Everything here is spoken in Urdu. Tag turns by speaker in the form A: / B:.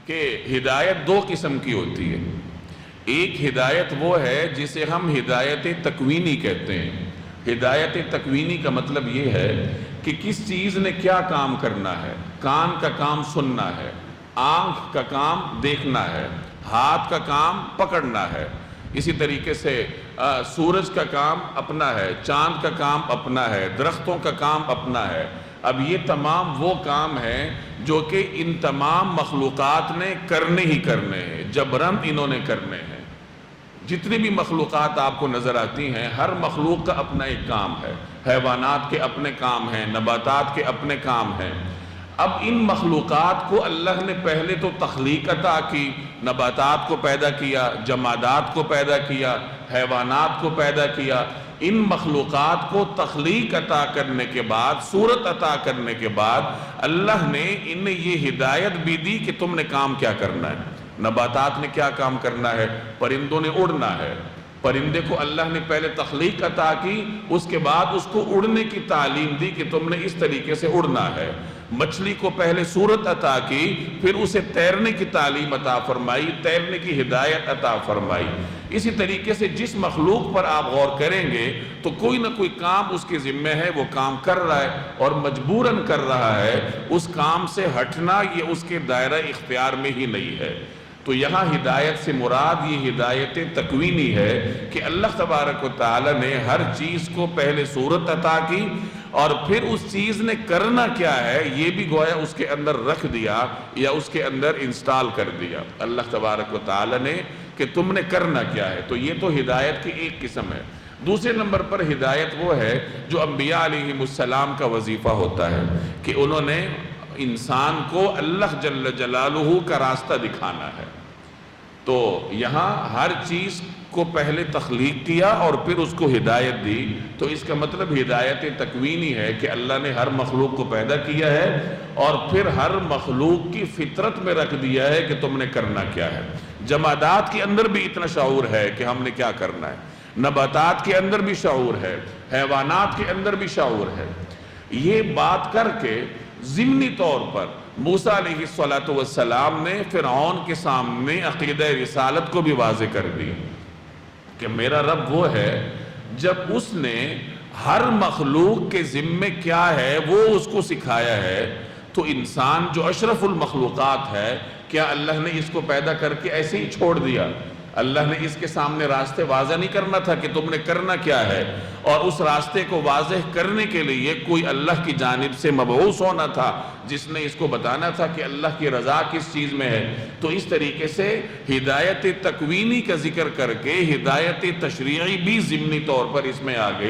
A: کہ ہدایت دو قسم کی ہوتی ہے۔ ایک ہدایت وہ ہے جسے ہم ہدایت تکوینی کہتے ہیں۔ ہدایت تکوینی کا مطلب یہ ہے کہ کس چیز نے کیا کام کرنا ہے۔ کان کا کام سننا ہے، آنکھ کا کام دیکھنا ہے، ہاتھ کا کام پکڑنا ہے۔ اسی طریقے سے سورج کا کام اپنا ہے، چاند کا کام اپنا ہے، درختوں کا کام اپنا ہے۔ اب یہ تمام وہ کام ہیں جو کہ ان تمام مخلوقات نے کرنے ہی کرنے ہیں، جبراً انہوں نے کرنے ہیں۔ جتنی بھی مخلوقات آپ کو نظر آتی ہیں، ہر مخلوق کا اپنا ایک کام ہے۔ حیوانات کے اپنے کام ہیں، نباتات کے اپنے کام ہیں۔ اب ان مخلوقات کو اللہ نے پہلے تو تخلیق عطا کی، نباتات کو پیدا کیا، جمادات کو پیدا کیا، حیوانات کو پیدا کیا۔ ان مخلوقات کو تخلیق عطا کرنے کے بعد، صورت عطا کرنے کے بعد، اللہ نے انہیں یہ ہدایت بھی دی کہ تم نے کام کیا کرنا ہے۔ نباتات نے کیا کام کرنا ہے؟ پرندوں نے اڑنا ہے۔ پرندے کو اللہ نے پہلے تخلیق عطا کی، اس کے بعد اس کو اڑنے کی تعلیم دی کہ تم نے اس طریقے سے اڑنا ہے۔ مچھلی کو پہلے صورت عطا کی، پھر اسے تیرنے کی تعلیم عطا فرمائی، تیرنے کی ہدایت عطا فرمائی۔ اسی طریقے سے جس مخلوق پر آپ غور کریں گے تو کوئی نہ کوئی کام اس کے ذمہ ہے، وہ کام کر رہا ہے اور مجبوراً کر رہا ہے۔ اس کام سے ہٹنا یہ اس کے دائرہ اختیار میں ہی نہیں ہے۔ تو یہاں ہدایت سے مراد یہ ہدایت تکوینی ہے کہ اللہ تبارک و تعالی نے ہر چیز کو پہلے صورت عطا کی اور پھر اس چیز نے کرنا کیا ہے یہ بھی گویا اس کے اندر رکھ دیا یا اس کے اندر انسٹال کر دیا اللہ تبارک و تعالی نے کہ تم نے کرنا کیا ہے۔ تو یہ تو ہدایت کی ایک قسم ہے۔ دوسرے نمبر پر ہدایت وہ ہے جو انبیاء علیہ السلام کا وظیفہ ہوتا ہے کہ انہوں نے انسان کو اللہ جل جلالہ کا راستہ دکھانا ہے۔ تو یہاں ہر چیز کو پہلے تخلیق کیا اور پھر اس کو ہدایت دی، تو اس کا مطلب ہدایت تکوینی ہے کہ اللہ نے ہر مخلوق کو پیدا کیا ہے اور پھر ہر مخلوق کی فطرت میں رکھ دیا ہے کہ تم نے کرنا کیا ہے۔ جمادات کے اندر بھی اتنا شعور ہے کہ ہم نے کیا کرنا ہے، نباتات کے اندر بھی شعور ہے، حیوانات کے اندر بھی شعور ہے۔ یہ بات کر کے ضمنی طور پر موسیٰ علیہ السلام نے فرعون کے سامنے عقیدہ رسالت کو بھی واضح کر دی کہ میرا رب وہ ہے جب اس نے ہر مخلوق کے ذمے کیا ہے وہ اس کو سکھایا ہے، تو انسان جو اشرف المخلوقات ہے کیا اللہ نے اس کو پیدا کر کے ایسے ہی چھوڑ دیا؟ اللہ نے اس کے سامنے راستے واضح نہیں کرنا تھا کہ تم نے کرنا کیا ہے، اور اس راستے کو واضح کرنے کے لیے کوئی اللہ کی جانب سے مبعوث ہونا تھا جس نے اس کو بتانا تھا کہ اللہ کی رضا کس چیز میں ہے۔ تو اس طریقے سے ہدایت تکوینی کا ذکر کر کے ہدایت تشریعی بھی ضمنی طور پر اس میں آ گئی۔